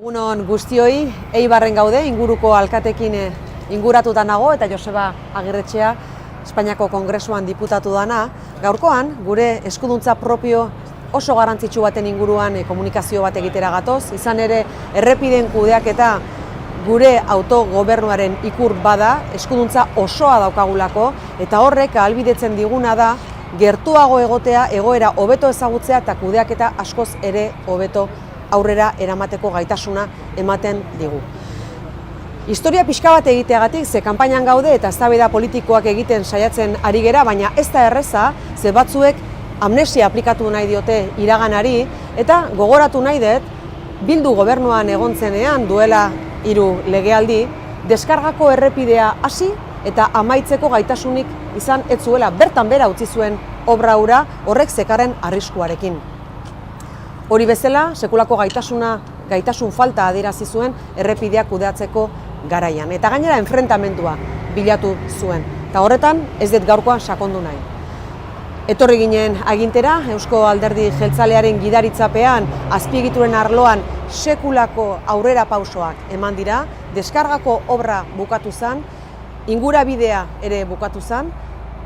Egunon guztioi, Eibarren gaude, inguruko alkatekin inguratuta nago eta Joseba Agirretxea, Espainiako Kongresuan diputatu dana. Gaurkoan, gure eskuduntza propio oso garrantzitsu baten inguruan komunikazio bat egitera gatoz. Izan ere, errepideen kudeaketa gure autogobernuaren ikur bada, eskuduntza osoa daukagulako, eta horrek ahalbidetzen diguna da gertuago egotea, egoera hobeto ezagutzea eta kudeaketa askoz ere hobeto aurrera eramateko gaitasuna ematen digu. Historia pixka bat egiteagatik, ze kanpainan gaude eta eztabaida politikoak egiten saiatzen ari gera, baina ez da erreza, ze batzuek amnesia aplikatu nahi diote iraganari, eta gogoratu nahi dut, Bildu gobernuan egon zenean duela 3 legealdi, deskargako errepidea hasi eta amaitzeko gaitasunik izan ez zuela, bertan bera utzi zuen obra hura horrek zekarren arriskuarekin. Hori bezala, sekulako gaitasun falta adierazi zuen errepideak kudeatzeko garaian. Eta gainera enfrentamendua bilatu zuen. Eta horretan ez dut gaurkoan sakondu nahi. Etorri ginen agintera, Eusko Alderdi Jeltzalearen gidaritzapean, azpiegituren arloan sekulako aurrera pausoak eman dira, deskargako obra bukatu zen, ingurabidea ere bukatu zen,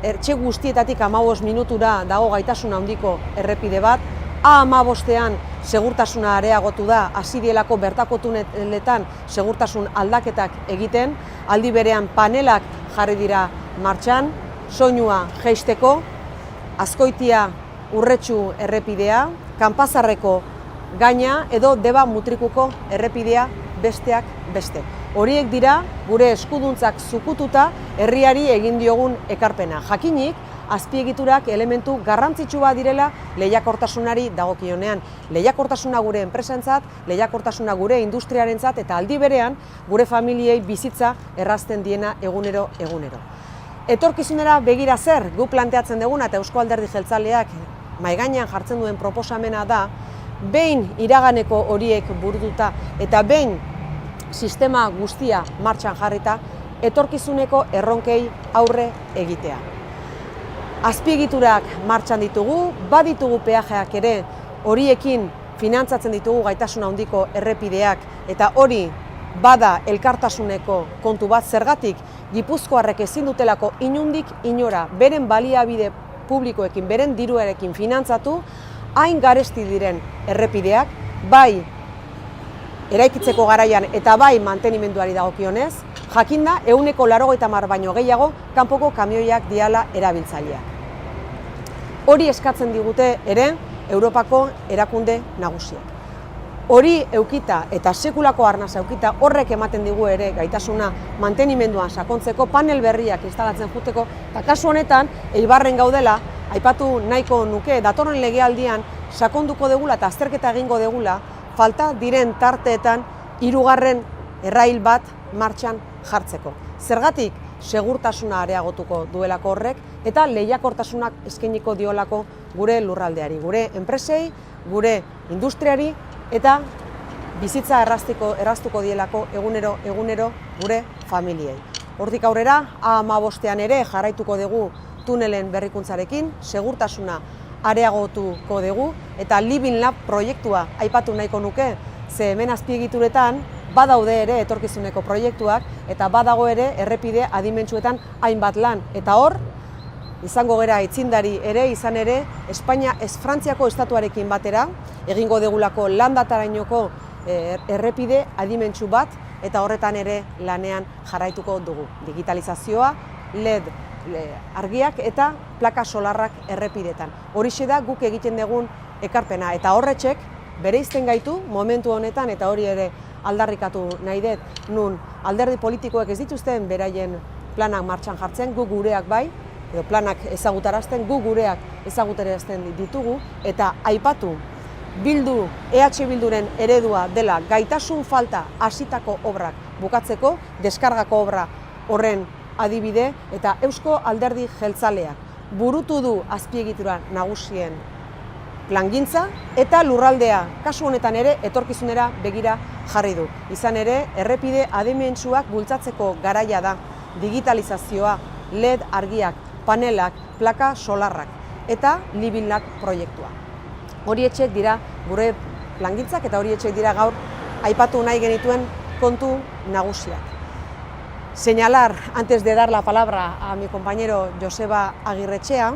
etxe guztietatik 15 minutura dago gaitasun handiko errepide bat, A15ean segurtasuna areagotu da, hasi dielako bertako tuneletan segurtasun aldaketak egiten, aldi berean panelak jarri dira martxan, soinua jeisteko, Azkoitia Urretxu errepidea, Kanpazarreko Gaina edo Deba Mutrikuko errepidea besteak beste. Horiek dira gure eskuduntzak zukututa herriari egin diogun ekarpena. Jakinik, azpiegiturak elementu garrantzitsu bat direla lehiakortasunari dagokionean. Lehiakortasuna gure enpresentzat, lehiakortasuna gure industriarentzat eta aldi berean gure familiei bizitza errazten diena egunero. Etorkizunera begira zer, gu planteatzen duguna eta Eusko Alderdi Jeltzaleak mahai gainean jartzen duen proposamena da, behin iraganeko horiek burututa eta behin sistema guztia martxan jarrita, etorkizuneko erronkei aurre egitea. Azpiegiturak martxan ditugu, baditugu peajeak ere, horiekin finantzatzen ditugu gaitasun handiko errepideak, eta hori bada elkartasuneko kontu bat, zergatik Gipuzkoarrek ezin dutelako inundik inora beren baliabide publikoekin, beren diruarekin finantzatu, hain garesti diren errepideak, bai eraikitzeko garaian eta bai mantenimenduari dagokionez, jakinda 180 baino gehiago kanpoko kamioiak diala erabiltzaileak. Hori eskatzen digute ere Europako erakunde nagusiak. Hori eukita eta sekulako arnaz eukita horrek ematen digu ere gaitasuna mantenimenduan sakontzeko, panel berriak instalatzen juteko, eta kasu honetan Eibarren gaudela, aipatu nahiko nuke, datorren legealdian sakonduko degula eta azterketa egingo degula, falta diren tarteetan 3. errail bat martxan jartzeko. Zergatik segurtasuna areagotuko duelako horrek eta lehiakortasunak eskainiko diolako gure lurraldeari, gure enpresei, gure industriari eta bizitza erraztuko dielako egunero gure familiei. Hortik aurrera, A15ean ere jarraituko dugu tunelen berrikuntzarekin, segurtasuna areagotuko dugu eta Living Lab proiektua aipatu nahiko nuke, ze hemen azpiegituretan badaude ere etorkizuneko proiektuak eta badago ere errepide adimentsuetan hainbat lan. Eta hor, izango gera aitzindari ere, izan ere, Frantziako estatuarekin batera, egingo degulako landatarainoko errepide adimentsu bat, eta horretan ere lanean jarraituko dugu. Digitalizazioa, LED argiak eta plaka solarrak errepidetan. Horixe da guk egiten dugun ekarpena, eta horretxek bereizten gaitu momentu honetan, eta hori ere aldarrikatu nahi dut, nun alderdi politikoek ez dituzten beraien planak martxan jartzen, gu gureak bai, edo planak ezagutarazten, gu gureak ezagutarazten ditugu, eta aipatu EH Bilduren eredua dela gaitasun falta hasitako obrak bukatzeko, deskargako obra horren adibide, eta Eusko Alderdi Jeltzaleak burutu du azpiegitura nagusien plangintza eta lurraldea, kasu honetan ere, etorkizunera begira jarri du. Izan ere, errepide adimentsuak bultzatzeko garaia da, digitalizazioa, LED argiak, panelak, plaka solarrak eta Living Lab proiektua. Horietxek dira gure plangintzak eta horietxek dira gaur aipatu nahi genituen kontu nagusiak. Señalar, antes de dar la palabra a mi compañero Joseba Agirretxea,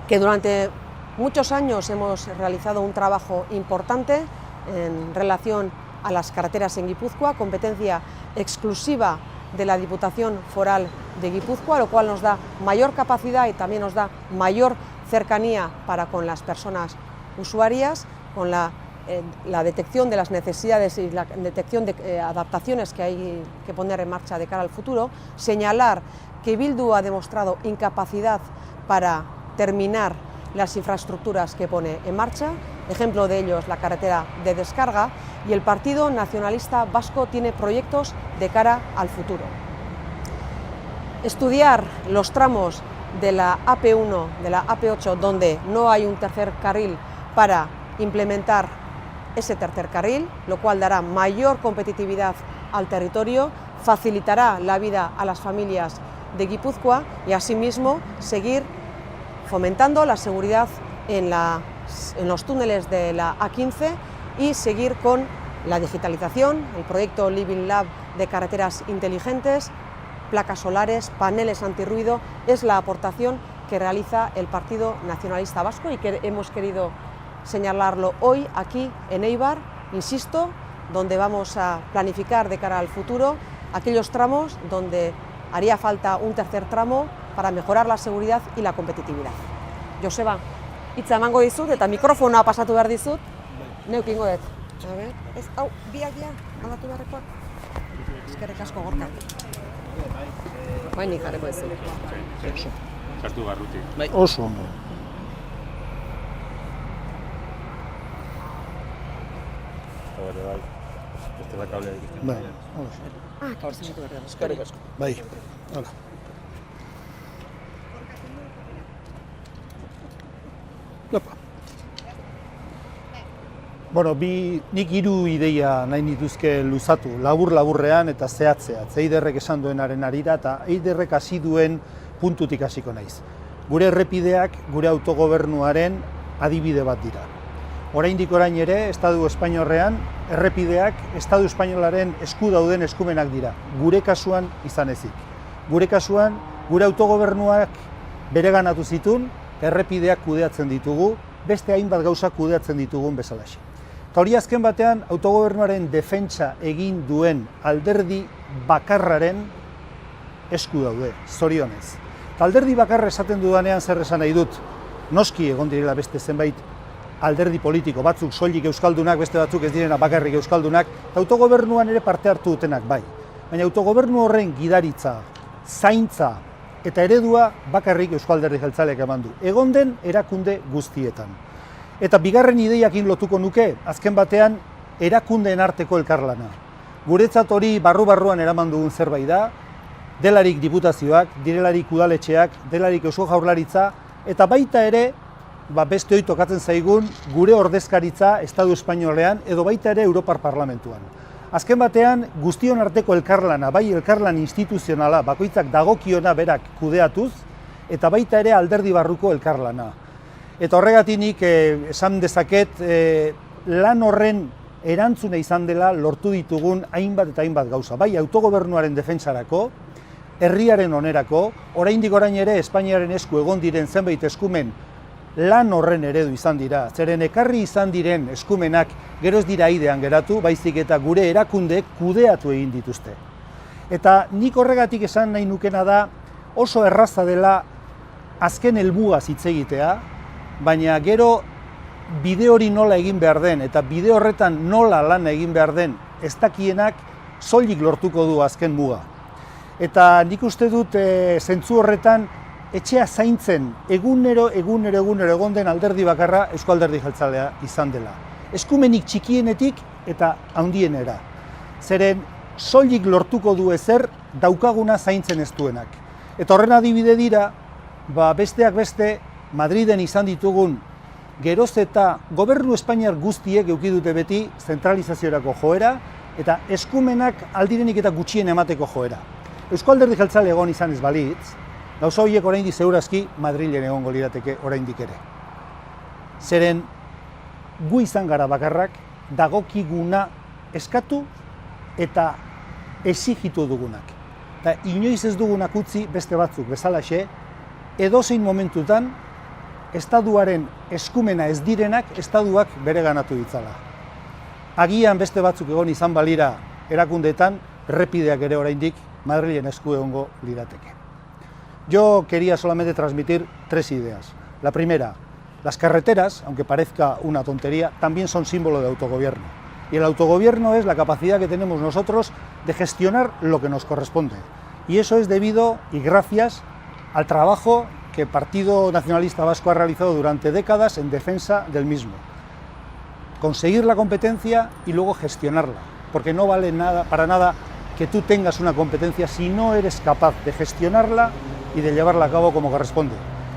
que durante muchos años hemos realizado un trabajo importante en relación a las carreteras en Guipúzcoa, competencia exclusiva de la Diputación Foral de Guipúzcoa, lo cual nos da mayor capacidad y también nos da mayor cercanía para con las personas usuarias, con la detección de las necesidades y la detección de adaptaciones que hay que poner en marcha de cara al futuro. Señalar que Bildu ha demostrado incapacidad para terminar las infraestructuras que pone en marcha, ejemplo de ello es la carretera de descarga, y el Partido Nacionalista Vasco tiene proyectos de cara al futuro. Estudiar los tramos de la AP1, de la AP8, donde no hay un tercer carril para implementar ese tercer carril, lo cual dará mayor competitividad al territorio, facilitará la vida a las familias de Guipúzcoa y asimismo seguir fomentando la seguridad en los túneles de la A15 y seguir con la digitalización, el proyecto Living Lab de carreteras inteligentes, placas solares, paneles antirruido, es la aportación que realiza el Partido Nacionalista Vasco y que hemos querido señalarlo hoy aquí en Eibar, insisto, donde vamos a planificar de cara al futuro aquellos tramos donde haría falta un tercer tramo para mejorar la seguridad y la competitividad. Joseba, hitza emango dizut eta mikrofonoa pasatu behar dizut, neuk ingo dut. A ver, ez, hau, biak ja, aldatu beharrekoa. Eskerrik asko Gorka. Bai, nik jarriko dizut. Sartu barruti. Oso ondo. Bai. Este da kablea ikusten. Bai, Kabel zenbatu behar da. Eskerrik asko. bai, hala. Lopa. Bueno, nik 3 ideia nahi nituzke luzatu, labur-laburrean eta zehatz-zehatz. Eiderrek esan duenaren arira eta Eiderrek hasi duen puntutik hasiko naiz. Gure errepideak, gure autogobernuaren adibide bat dira. Oraindik orain ere, Estatu Espainiorrean, errepideak Estatu Espainolaren esku dauden eskumenak dira, gure kasuan izan ezik. Gure kasuan, gure autogobernuak bereganatu zituen, errepideak kudeatzen ditugu, beste hainbat gauza kudeatzen ditugun bezalaxe. Eta hori azken batean, autogobernuaren defentsa egin duen alderdi bakarraren esku daude, zorionez. Eta alderdi bakarra esaten dudanean zer esan nahi dut, noski egon direla beste zenbait alderdi politiko, batzuk soilik euskaldunak, beste batzuk ez direna bakarrik euskaldunak, eta autogobernuan ere parte hartu dutenak bai. Baina autogobernu horren gidaritza, zaintza eta eredua bakarrik Eusko Alderdi Jeltzaleak eman du. Egon den erakunde guztietan. Eta bigarren ideiakin lotuko nuke, azken batean erakundeen arteko elkarlana. Guretzat hori barru-barruan eraman dugun zerbait da, delarik diputazioak, direlarik udaletxeak, delarik Eusko Jaurlaritza, eta baita ere, beste hori tokatzen zaigun gure ordezkaritza Estatu Espainolean edo baita ere Europar Parlamentuan. Azken batean guztion arteko elkarlana, bai elkarlan instituzionala, bakoitzak dagokiona berak kudeatuz, eta baita ere alderdi barruko elkarlana. Eta horregatik nik esan dezaket lan horren erantzuna izan dela lortu ditugun hainbat eta hainbat gauza, bai autogobernuaren defentsarako, herriaren onerako, oraindik orain ere Espainiaren esku egon diren zenbait eskumen lan horren eredu izan dira, zeren ekarri izan diren eskumenak gero ez dira aidean geratu, baizik eta gure erakundeek kudeatu egin dituzte. Eta nik horregatik esan nahi nukena da oso erraza dela azken helmugaz hitz egitea, baina gero bide hori nola egin behar den eta bide horretan nola lan egin behar den ez dakienak soilik lortuko du azken muga. Eta nik uste dut zentzu horretan etxea zaintzen egunero egon den alderdi bakarra Eusko Alderdi Jeltzalea izan dela. Eskumenik txikienetik eta handienera. Zeren soilik lortuko du ezer daukaguna zaintzen ez duenak. Eta horren adibide dira, besteak beste Madriden izan ditugun geroz eta gobernu Espainiar guztiek eduki dute beti zentralizaziorako joera eta eskumenak aldirenik eta gutxien emateko joera. Eusko Alderdi Jeltzale egon izan ez balitz, gauza horiek oraindik segurazki Madrilen egongo lirateke oraindik ere. Zeren gu izan gara bakarrak dagokiguna eskatu eta exigitu dugunak. Eta inoiz ez dugunak utzi beste batzuk bezalaxe, edozein momentutan estatuaren eskumena ez direnak estatuak bereganatu ditzala. Agian beste batzuk egon izan balira erakundeetan, errepideak ere oraindik Madrilen esku egongo lirateke. Yo quería solamente transmitir 3 ideas. La primera, las carreteras, aunque parezca una tontería, también son símbolo de autogobierno. Y el autogobierno es la capacidad que tenemos nosotros de gestionar lo que nos corresponde. Y eso es debido y gracias al trabajo que el Partido Nacionalista Vasco ha realizado durante décadas en defensa del mismo. Conseguir la competencia y luego gestionarla, porque no vale para nada que tú tengas una competencia si no eres capaz de gestionarla y de llevarla a cabo como corresponde.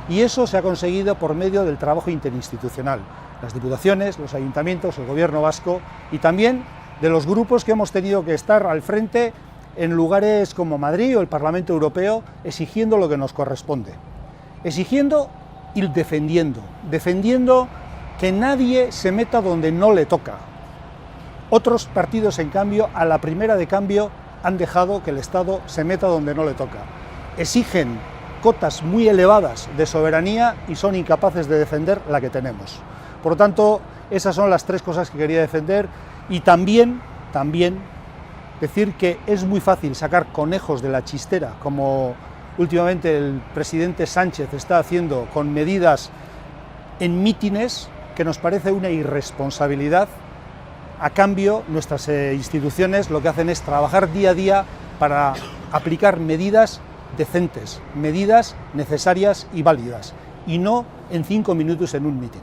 Y eso se ha conseguido por medio del trabajo interinstitucional, las diputaciones, los ayuntamientos, el gobierno vasco y también de los grupos que hemos tenido que estar al frente en lugares como Madrid o el Parlamento Europeo exigiendo lo que nos corresponde. Exigiendo y defendiendo que nadie se meta donde no le toca. Otros partidos, en cambio, a la primera de cambio han dejado que el Estado se meta donde no le toca. Exigen cotas muy elevadas de soberanía y son incapaces de defender la que tenemos. Por lo tanto, esas son las 3 cosas que quería defender y también decir que es muy fácil sacar conejos de la chistera, como últimamente el presidente Sánchez está haciendo con medidas en mítines, que nos parece una irresponsabilidad. A cambio, nuestras instituciones lo que hacen es trabajar día a día para aplicar medidas decentes, medidas necesarias y válidas, y no en 5 minutos en un mitin.